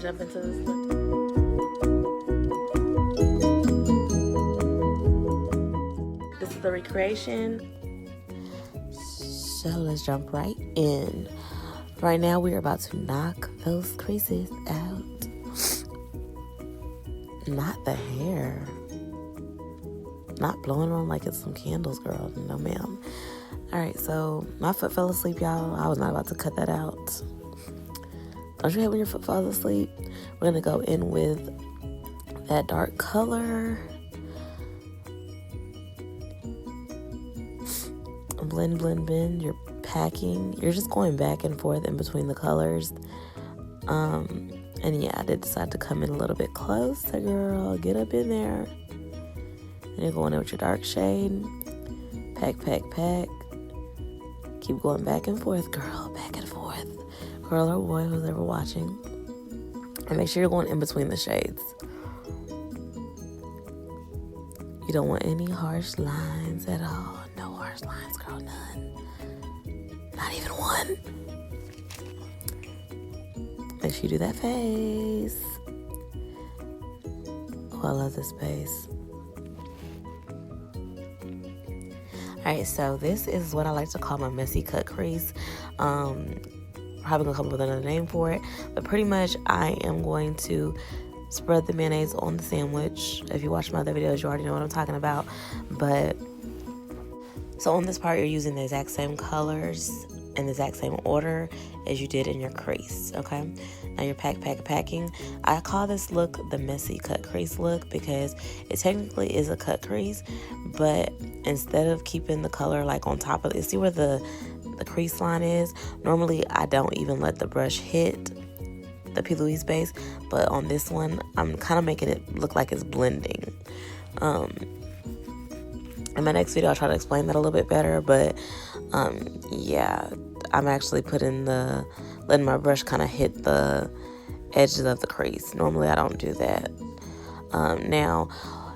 jump into this look? This is the recreation. So let's jump right in. Right now we are about to knock those creases out. Not the hair. Not blowing on like it's some candles, girl. No, ma'am. Alright, so my foot fell asleep, y'all. I was not about to cut that out. Don't you hate when your foot falls asleep? We're going to go in with that dark color. Blend, blend, blend. You're packing. You're just going back and forth in between the colors. And yeah, I did decide to come in a little bit closer, girl. Get up in there. And you're going in with your dark shade. Pack, pack, pack. Keep going back and forth, girl. Back and forth. Girl or boy, who's ever watching. And make sure you're going in between the shades. You don't want any harsh lines at all. No harsh lines, girl, none. Not even one. Make sure you do that face. Oh, I love this face. Alright, so this is what I like to call my messy cut crease. Probably gonna come up with another name for it. But pretty much I am going to spread the mayonnaise on the sandwich. If you watch my other videos, you already know what I'm talking about. But so on this part, you're using the exact same colors in the exact same order as you did in your crease, okay? Now you're packing. I call this look the messy cut crease look because it technically is a cut crease, but instead of keeping the color like on top of it, see where the crease line is? Normally, I don't even let the brush hit the P. Louise base, but on this one, I'm kind of making it look like it's blending. In my next video, I'll try to explain that a little bit better, but yeah, I'm actually letting my brush kind of hit the edges of the crease. Normally, I don't do that. Now,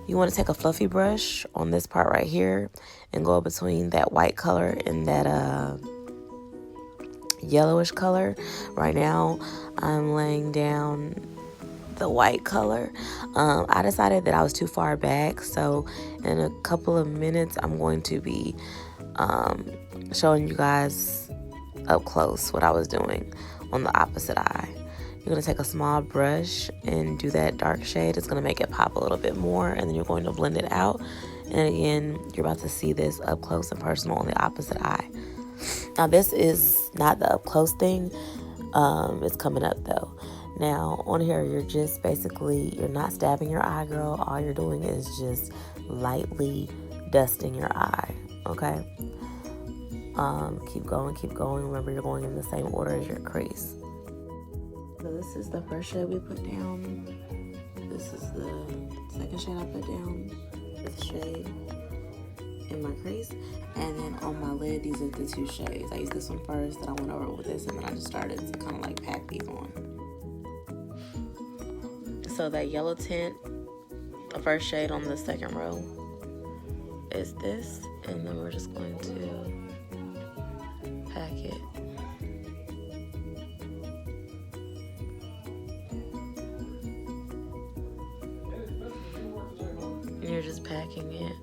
you want to take a fluffy brush on this part right here and go between that white color and that yellowish color. Right now, I'm laying down the white color. I decided that I was too far back, so in a couple of minutes I'm going to be showing you guys up close what I was doing on the opposite eye. You're going to take a small brush and do that dark shade. It's going to make it pop a little bit more, and then you're going to blend it out. And again, you're about to see this up close and personal on the opposite eye. Now this is not the up close thing. It's coming up though. Now, on here, you're just basically, you're not stabbing your eye, girl. All you're doing is just lightly dusting your eye, okay? Keep going. Remember, you're going in the same order as your crease. So this is the first shade we put down. This is the second shade I put down. This shade in my crease. And then on my lid, these are the two shades. I used this one first, then I went over with this, and then I just started to kind of like pack these on. So that yellow tint, the first shade on the second row is this, and then we're just going to pack it. And you're just packing it.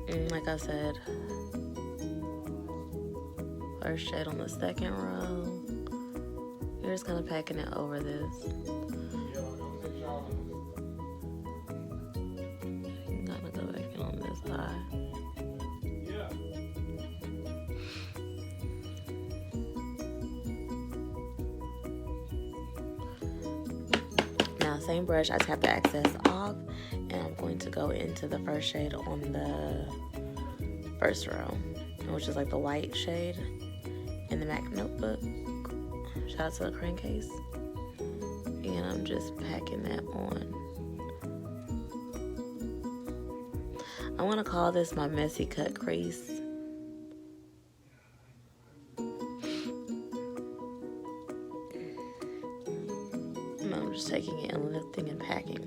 And like I said, first shade on the second row. You're just kind of packing it over this. I'm gonna go back in on this eye. Now, same brush, I tap the excess off, and I'm going to go into the first shade on the first row, which is like the white shade in the MAC notebook. Shout out to the crayon case. And I'm just packing that on. I want to call this my messy cut crease. And I'm just taking it and lifting and packing.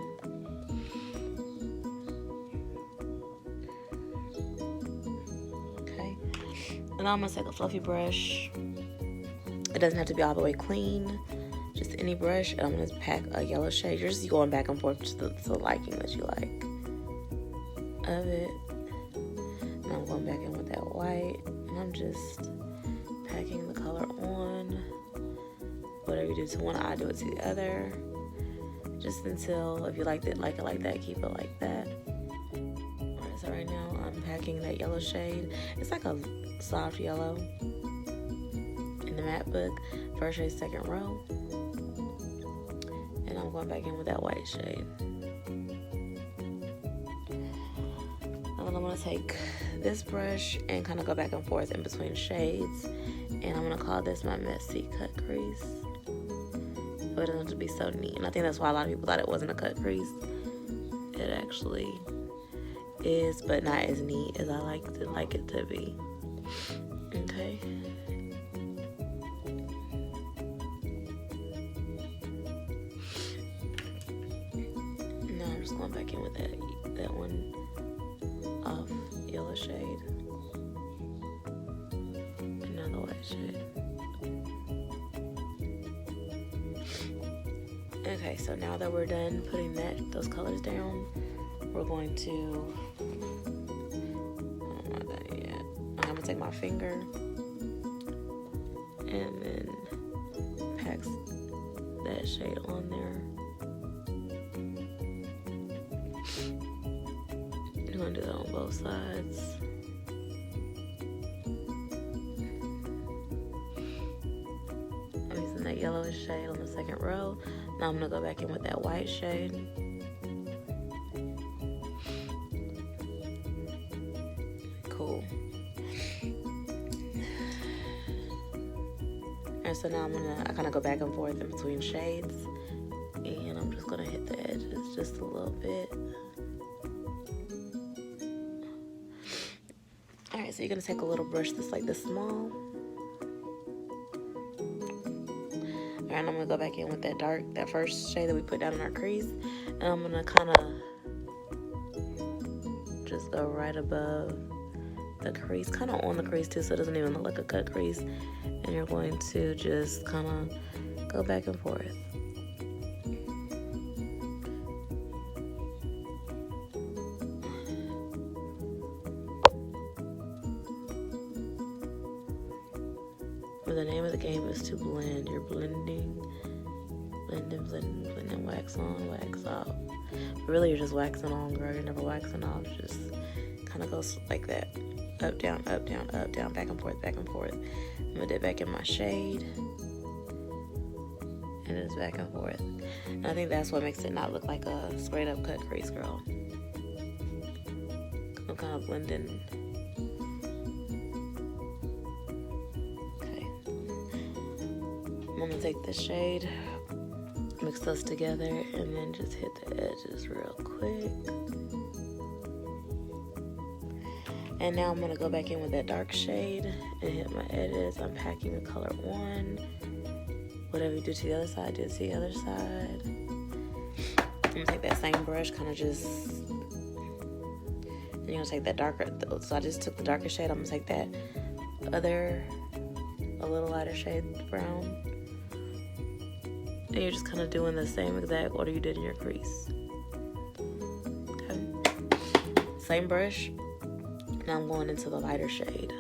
now I'm gonna take a fluffy brush. It doesn't have to be all the way clean, just any brush, and I'm gonna pack a yellow shade. You're just going back and forth to the liking that you like of it. And I'm going back in with that white, and I'm just packing the color on. Whatever you do to one eye, do it to the other. Just until, if you like it like that, keep it like that. Alright, so right now I'm packing that yellow shade. It's like a soft yellow in the matte book. First shade, second row. And I'm going back in with that white shade. And then I'm going to take this brush and kind of go back and forth in between shades. And I'm going to call this my messy cut crease. So it doesn't have to be so neat. And I think that's why a lot of people thought it wasn't a cut crease. It actually is, but not as neat as I like it to be. Okay. Now I'm just going back in with that one off yellow shade. Another white shade. Okay, so now that we're done putting those colors down, we're going to, I'm not done yet. I'm gonna take my finger and then pack that shade on there. I'm gonna do that on both sides. I'm using that yellowish shade on the second row. Now I'm gonna go back in with that white shade. Cool. And so now I kind of go back and forth in between shades, and I'm just gonna hit the edges just a little bit. All right, so you're gonna take a little brush that's like this small. And I'm gonna go back in with that first shade that we put down in our crease, and I'm gonna kind of just go right above the crease, kind of on the crease too, so it doesn't even look like a cut crease. And you're going to just kind of go back and forth. But the name of the game is to blend. You're blending, wax on, wax off. But really, you're just waxing on, girl. You're never waxing off. Just kind of goes like that. Up, down, up, down, up, down, back and forth, back and forth. I'm gonna dip back in my shade. And it's back and forth. And I think that's what makes it not look like a straight up cut crease, girl. I'm kind of blending. I'm gonna take this shade, mix those together, and then just hit the edges real quick. And now I'm gonna go back in with that dark shade and hit my edges. I'm packing the color on. Whatever you do to the other side, do it to the other side. I'm gonna take that same brush, kind of just, and you're gonna take that darker, so I just took the darker shade. I'm gonna take that other, a little lighter shade brown. And you're just kind of doing the same exact order you did in your crease. Okay. Same brush. Now I'm going into the lighter shade.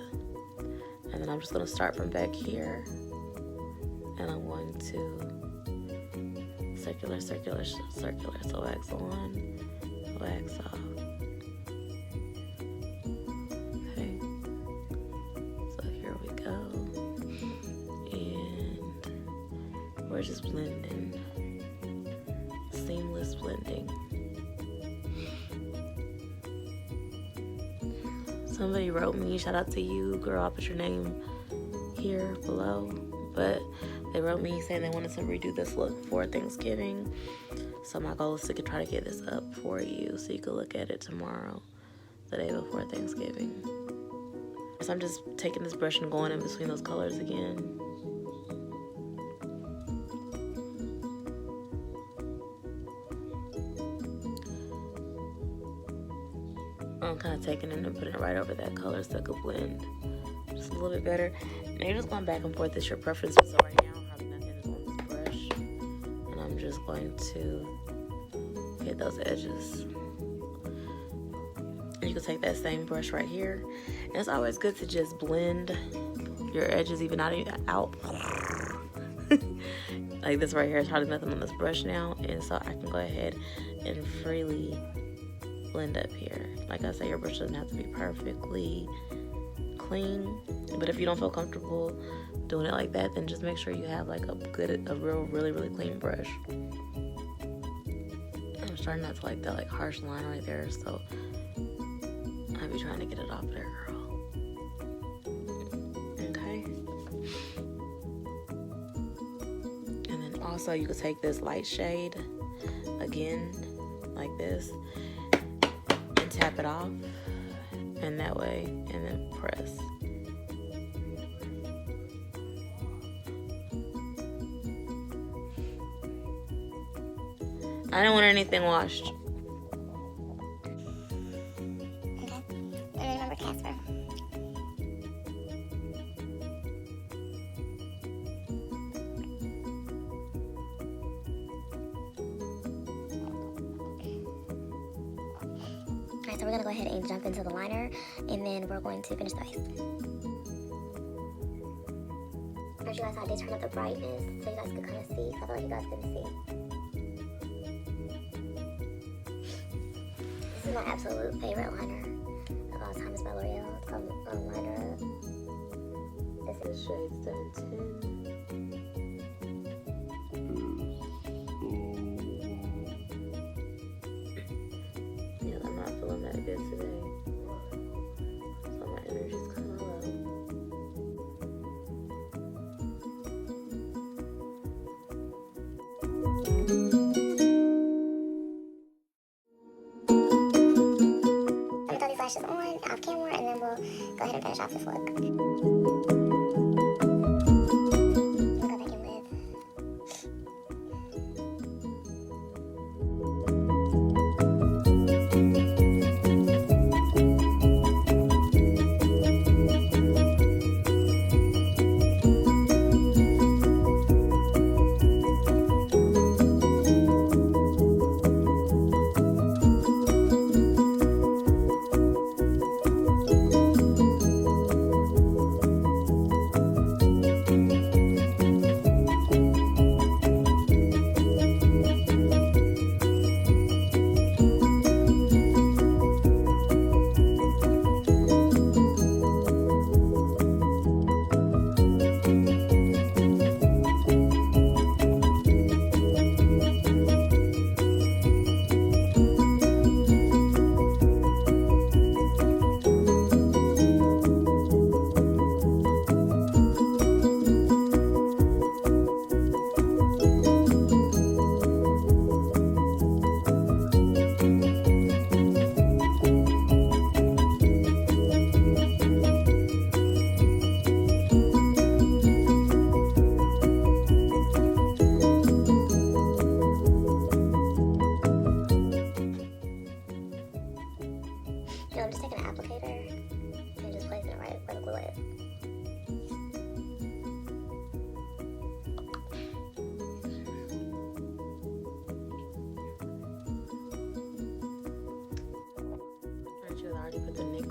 And then I'm just going to start from back here. And I'm going to circular, circular, circular. So wax on, wax off. Okay. So here we go. We're just blending, seamless blending. Somebody wrote me, shout out to you, girl, I'll put your name here below, but they wrote me saying they wanted to redo this look for Thanksgiving. So my goal is to try to get this up for you so you can look at it tomorrow, the day before Thanksgiving. So I'm just taking this brush and going in between those colors again. I'm kind of taking it and putting it right over that color so it could blend just a little bit better. And you're just going back and forth. It's your preference. So right now, I have nothing is on this brush. And I'm just going to hit those edges. And you can take that same brush right here. And it's always good to just blend your edges even out. Like this right here is hardly nothing on this brush now. And so I can go ahead and freely blend up here. Like I say, your brush doesn't have to be perfectly clean, but if you don't feel comfortable doing it like that, then just make sure you have like a really clean brush. I'm starting not to like that like harsh line right there, so I'll be trying to get it off there, girl. Okay. And then also you could take this light shade again like this and tap it off, and that way, and then press. I don't want anything washed. Okay. And remember Casper. Alright, so we're gonna go ahead and jump into the liner, and then we're going to finish the ice. First, you guys, I did turn up the brightness so you guys could kind of see. I feel like you guys couldn't see. This is my absolute favorite liner of all time. It's by L'Oreal. It's called Liner Up. This is Shade 17. Yeah, I'm not feeling that good today, so my energy's kind of low. I'm gonna throw these lashes on off camera, and then we'll go ahead and finish off this look. We'll go back in with. I'm just taking an applicator and just placing it right where the glue is. Alright, you already put the NYX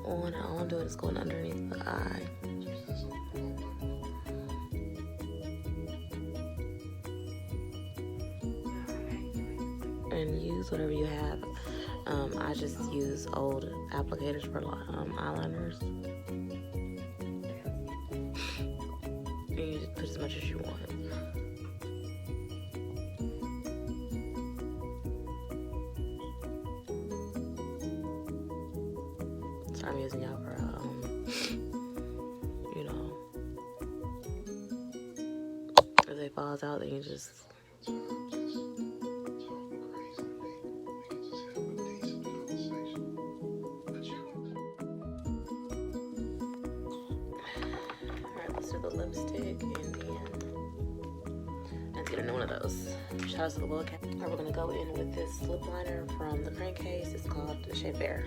on. All I'm doing is going underneath the eye. And use whatever you have. I just use old applicators for eyeliners. And you just put as much as you want. So I'm using y'all for, you know, if it falls out, then you just. The lipstick, and then let's get another one of those. Shout out to the little cat. Alright, we're gonna go in with this lip liner from the Crayon case. It's called the shade Bear.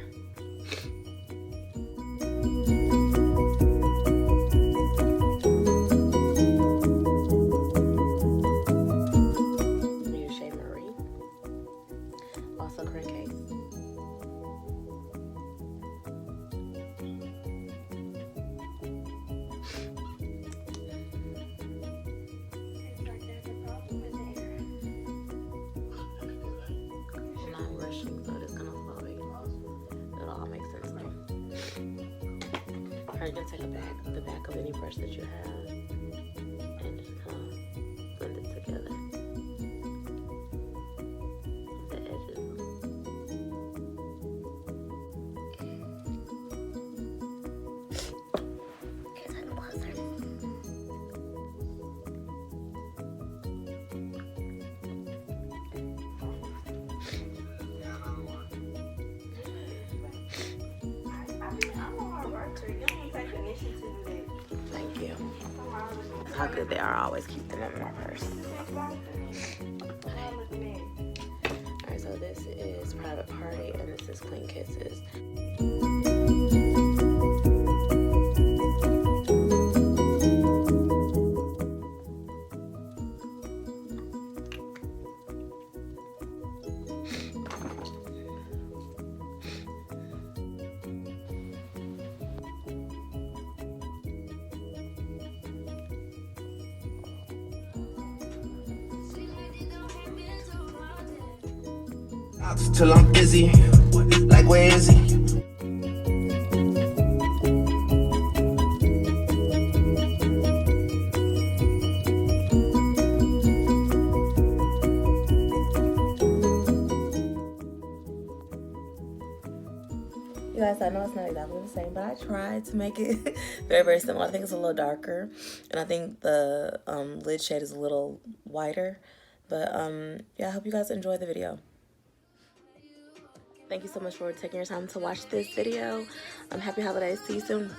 Or you can take the back of any brush that you have and blend it together. The edges. Here's one closer. Thank you. How good they are. I always keep them in my purse. Alright, so this is Private Party and this is Clean Kisses. Till I'm busy, like where is he? You guys, I know it's not exactly the same, but I tried to make it very, very similar. I think it's a little darker, and I think the lid shade is a little whiter. But yeah, I hope you guys enjoy the video. Thank you so much for taking your time to watch this video. Happy holidays. See you soon.